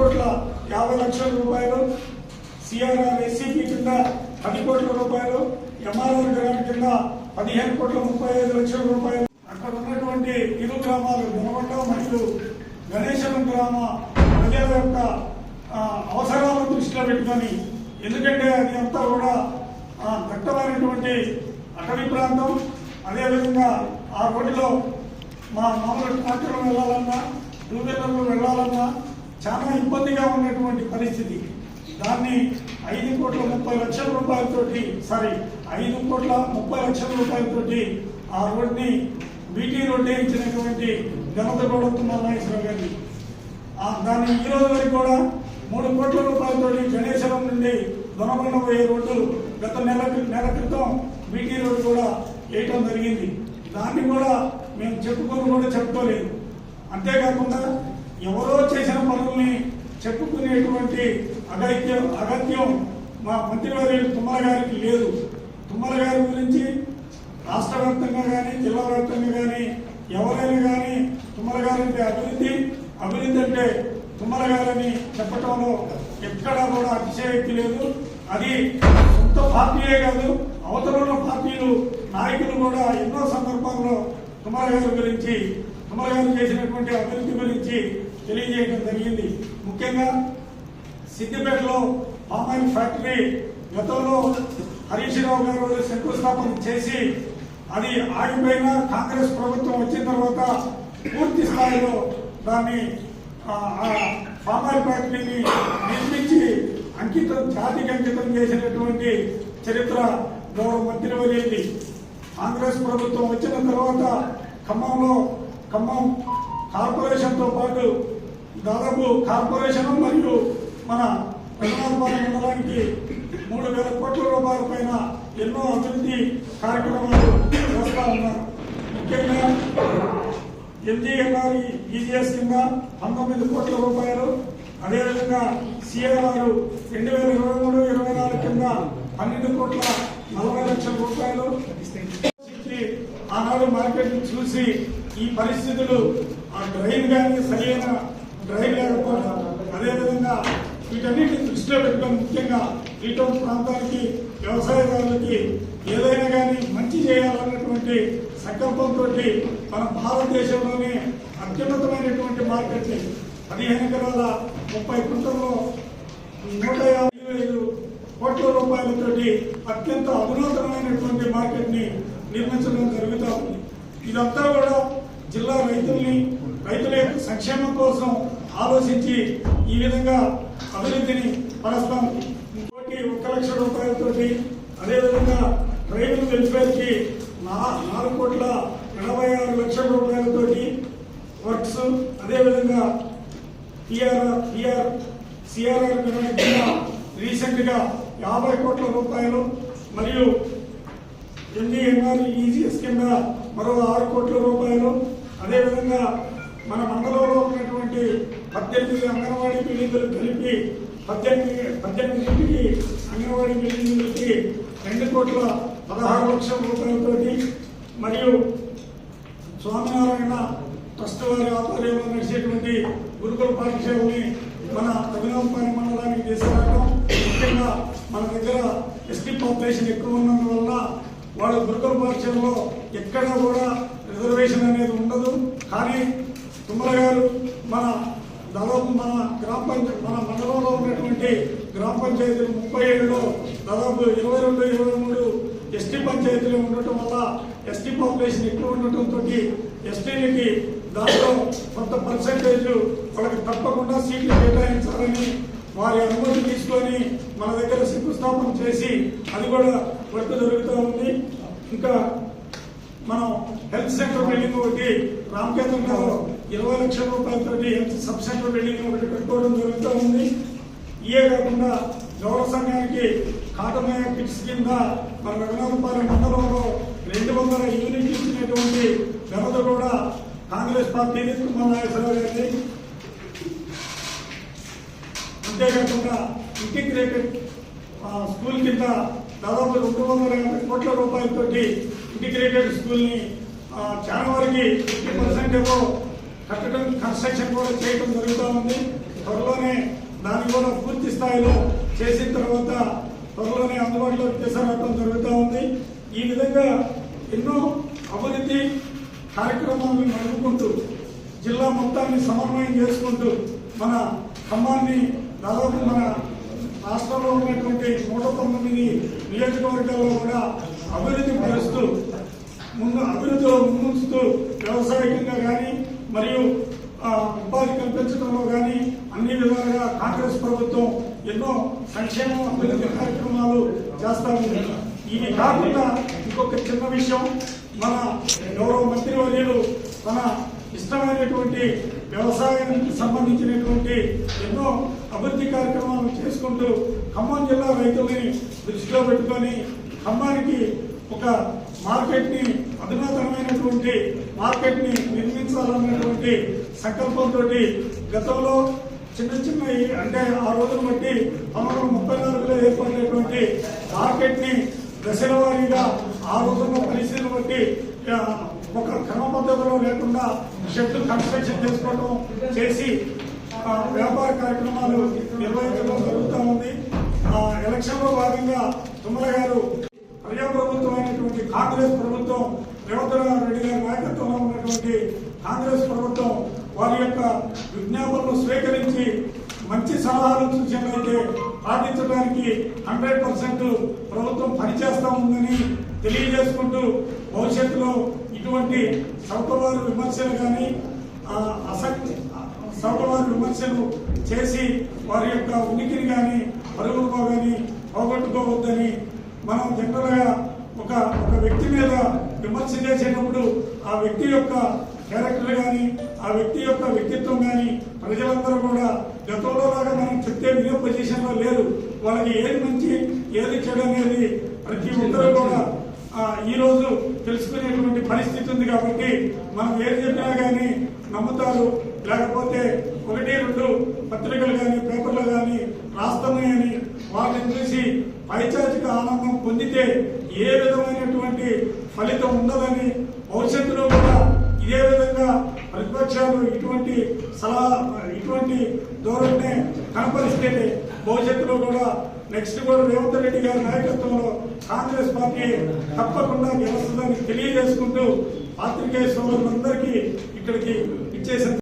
₹10,50,00,000, CRR SCP కింద ₹10 కోట్ల, MRR grant కింద ₹15,35,00,000. అక్కడ ఉన్నటువంటి ఇరు గ్రామాలు దొనగొండ మరియు గణేశపురం గ్రామ ప్రజల యొక్క అవసరాలను దృష్టిలో పెట్టుకొని, ఎందుకంటే అది అంతా కూడా దట్టమైనటువంటి అటవీ ప్రాంతం. అదేవిధంగా ఆ రోడ్డులో మామూలు ట్రాక్టర్లు వెళ్ళాలన్నా, టూ వీలర్లు వెళ్ళాలన్నా చాలా ఇబ్బందిగా ఉన్నటువంటి పరిస్థితి. దాన్ని ₹5,30,00,000 ఆ రోడ్ని బీటీ రోడ్ వేయించినటువంటి ఘనత కూడా తుమ్మలనాగేశ్వరరావు గారి. దాన్ని ఈ రోజు వరకు కూడా ₹3 కోట్ల గణేశపురం నుండి దొనకొండ పోయే రోడ్డు గత నెల క్రితం బీటీ రోడ్డు కూడా వేయటం జరిగింది. దాన్ని కూడా మేము చెప్పుకోలేదు. అంతేకాకుండా ఎవరో చేసిన పనుల్ని చెప్పుకునేటువంటి అగత్యం మా మంత్రివర్యులు తుమ్మల గారికి లేదు. తుమ్మల గారి గురించి రాష్ట్ర వ్యాప్తంగా కానీ జిల్లా వ్యాప్తంగా కానీ ఎవరైనా కానీ తుమ్మల గారి అభివృద్ధి అంటే తుమ్మల గారిని చెప్పటంలో ఎక్కడా కూడా అతిశయోక్తి లేదు. అది సొంత పార్టీయే కాదు, అవతల ఉన్న పార్టీలు నాయకులు కూడా ఎన్నో సందర్భాల్లో తుమ్మల గారు చేసినటువంటి అభివృద్ధి గురించి తెలియజేయడం జరిగింది. ముఖ్యంగా సిద్దిపేటలో పామాయిల్ ఫ్యాక్టరీ గతంలో హరీష్ రావు గారు శంకుస్థాపన చేసి అది ఆగిపోయిన కాంగ్రెస్ ప్రభుత్వం వచ్చిన తర్వాత పూర్తి స్థాయిలో దాన్ని పామాయిల్ ఫ్యాక్టరీని నిర్మించి జాతికి అంకితం చేసినటువంటి చరిత్ర గౌరవ మంత్రివర్యులది. కాంగ్రెస్ ప్రభుత్వం వచ్చిన తర్వాత ఖమ్మం కార్పొరేషన్తో పాటు దాదాపు కార్పొరేషన్ మరియు మన రఘునాథపాలెం మండలానికి ₹3,000 కోట్ల పైన ఎన్నో అభివృద్ధి కార్యక్రమాలు చేస్తా ఉన్నారు. ముఖ్యంగా ఎంజీఎన్ఆర్ ఈజీఎస్ కింద ₹19 కోట్ల, అదేవిధంగా సిఆర్ఆర్ 2023-24 కింద ₹12,40,00,000. ఆనాడు మార్కెట్ చూసి ఈ పరిస్థితులు ఆ డ్రైన్ కానీ సరైన డ్రైన్ లేకపోవడం, అదేవిధంగా వీటన్నిటిని దృష్టిలో పెట్టుకొని ముఖ్యంగా రీటౌన్ ప్రాంతానికి వ్యవసాయదారులకి ఏదైనా కానీ మంచి చేయాలన్నటువంటి సంకల్పంతో మన భారతదేశంలోనే అత్యున్నతమైనటువంటి మార్కెట్ని 15 ఎకరాల 30 గుంటల్లో ₹155 కోట్ల అత్యంత అధునాతనమైనటువంటి మార్కెట్ని నిర్మించడం జరుగుతూ ఉంది. ఇదంతా కూడా జిల్లా రైతుల యొక్క సంక్షేమం కోసం ఆలోచించి ఈ విధంగా అభివృద్ధిని పరస్తాం. ఇంకోటి ₹1,00,000, అదేవిధంగా ట్రైబల్ వెల్ఫేర్కి ₹4,86,00,000 వర్క్స్, అదేవిధంగా సిఆర్ఆర్ కింద రీసెంట్ గా ₹50 కోట్ల మరియు ఎంజీఎన్ఆర్ ఈజీఎస్ కింద మరో ₹6 కోట్ల. అదేవిధంగా మన మండలంలో ఉన్నటువంటి 18 అంగన్వాడీ బిల్డింగులు కలిపి 18 అంగన్వాడీ బిల్డింగులకి ₹2,16,00,000 మరియు స్వామినారాయణ ట్రస్ట్ వారి ఆధ్వర్యంలో నడిచేటువంటి గురుకుల పాఠశాలని మన రఘునాథపాలెం మండలానికి తీసుకురావడం. ముఖ్యంగా మన దగ్గర ఎస్టీ పాపులేషన్ ఎక్కువ ఉన్నందువల్ల వాళ్ళు గురుకుల పాఠశాలలో ఎక్కడా కూడా రిజర్వేషన్ అనేది ఉండదు. కానీ తుమ్మల గారు దాదాపు మన మండలంలో ఉన్నటువంటి గ్రామ పంచాయతీలు 37లో దాదాపు 22-23 ఎస్టీ పంచాయతీలు ఉండటం వల్ల ఎస్టీ పాపులేషన్ ఎక్కువ ఉండటంతో ఎస్టీలకి దాంట్లో కొంత పర్సెంటేజ్ వాళ్ళకి తప్పకుండా సీట్లు కేటాయించాలని వారి అనుమతి తీసుకొని మన దగ్గర శంకుస్థాపన చేసి అది కూడా వర్క్ జరుగుతూ ఉంది. ఇంకా మనం హెల్త్ సెంటర్ బిల్డింగ్ ఒకటి రామకేంద్రంలో ₹20 లక్షల హెల్త్ సబ్ సెంటర్ బిల్డింగ్ ఒకటి పెట్టుకోవడం జరుగుతూ ఉంది. ఇవే కాకుండా గౌరవ సంఘానికి కాటమయ్య కిట్స్ కింద మన రఘునాథపాలెం మండలంలో 200 యూనిట్లు ఇచ్చినటువంటి ఘనత కూడా కాంగ్రెస్ పార్టీ తుమ్మలనాగేశ్వరరావు గారిని. అంతేకాకుండా ఇంటిగ్రేటెడ్ స్కూల్ కింద దాదాపు ₹250 కోట్ల ఇంటిగ్రేటెడ్ స్కూల్ని జనవరికి 50% కట్టడం కన్స్ట్రక్షన్ కూడా చేయడం జరుగుతూ ఉంది. త్వరలోనే స్థాయిలో చేసిన తర్వాత త్వరలోనే అందుబాటులోకి తీసుకురావడం జరుగుతూ ఉంది. ఈ విధంగా ఎన్నో అభివృద్ధి కార్యక్రమాలను నడుపుకుంటూ జిల్లా మొత్తాన్ని సమన్వయం చేసుకుంటూ మన ఖమ్మాన్ని దాదాపు మన రాష్ట్రంలో ఉన్నటువంటి 109 నియోజకవర్గాల్లో కూడా అభివృద్ధి పరుస్తూ అభివృద్ధిలో ముందుంచుతూ వ్యవసాయకంగా కానీ మరియు ఉపాధి కల్పించడంలో కానీ అన్ని విధాలుగా కాంగ్రెస్ ప్రభుత్వం ఎన్నో సంక్షేమ అభివృద్ధి కార్యక్రమాలు చేస్తా ఉంది. ఇవి కాకుండా ఇంకొక చిన్న విషయం, మన గౌరవ మంత్రివర్యులు మన ఇష్టమైనటువంటి వ్యవసాయానికి సంబంధించినటువంటి ఎన్నో అభివృద్ధి కార్యక్రమాలు చేసుకుంటూ ఖమ్మం జిల్లా రైతుల్ని దృష్టిలో పెట్టుకొని ఖమ్మానికి ఒక మార్కెట్ని అధునాతనమైనటువంటి మార్కెట్ని నిర్మించాలన్నటువంటి సంకల్పంతో గతంలో చిన్న అంటే ఆ రోజును బట్టి 1934లో ఏర్పడినటువంటి మార్కెట్ని దశల వారీగా ఆ రోజుల్లో పరిస్థితులు బట్టి ఒక క్రమ పద్ధతిలో లేకుండా షెడ్ కన్స్ట్రక్షన్ చేసుకోవడం చేసి వ్యాపార కార్యక్రమాలు నిర్వహించడం జరుగుతూ ఉంది. ఎలక్షన్ లో భాగంగా తుమ్మల గారు ప్రజాప్రభుత్వం అయినటువంటి కాంగ్రెస్ ప్రభుత్వం రేవంత్ రెడ్డి గారి నాయకత్వంలో ఉన్నటువంటి కాంగ్రెస్ ప్రభుత్వం వారి యొక్క విజ్ఞాపనలు స్వీకరించి మంచి సలహాలు సూచనలైతే పాటించడానికి 100% ప్రభుత్వం పనిచేస్తా ఉందని తెలియజేసుకుంటూ భవిష్యత్తులో ఇటువంటి సౌకర్యాలు విమర్శలు కానీ సౌకర్యాలు విమర్శలు చేసి వారి యొక్క ఉనికిని కానీ పరుగులు కానీ పోగొట్టుకోవద్దని మనం జనరల్గా ఒక వ్యక్తి మీద విమర్శ చేసేటప్పుడు ఆ వ్యక్తి యొక్క క్యారెక్టర్ కానీ ఆ వ్యక్తి యొక్క వ్యక్తిత్వం కానీ ప్రజలందరూ కూడా గతంలో లాగా మనం చెప్తే వినే పొజిషన్లో లేరు. వాళ్ళకి ఏది మంచి ఏది చెడు అనేది ప్రతి ఒక్కరూ కూడా ఈ రోజు తెలుసుకునేటువంటి పరిస్థితి ఉంది. కాబట్టి మనం ఏది చెప్పినా కానీ నమ్ముతారు. లేకపోతే 1-2 పత్రికలు కానీ పేపర్లు కానీ రాస్తున్నాయని వాటిని చూసి పైచాచిక ఆనందం పొందితే ఏ విధమైనటువంటి ఫలితం ఉండదని భవిష్యత్తులో కూడా ఇదే విధంగా ప్రతిపక్షాలు ఇటువంటి ఇటువంటి ధోరణిని కనపరిస్తే భవిష్యత్తులో కూడా నెక్స్ట్ కూడా రేవంత్ రెడ్డి గారి నాయకత్వంలో కాంగ్రెస్ పార్టీ తప్పకుండా గెలుస్తుందని తెలియజేసుకుంటూ పాత్రికేయ సోదరులందరికీ ఇక్కడికి ఇచ్చేసిన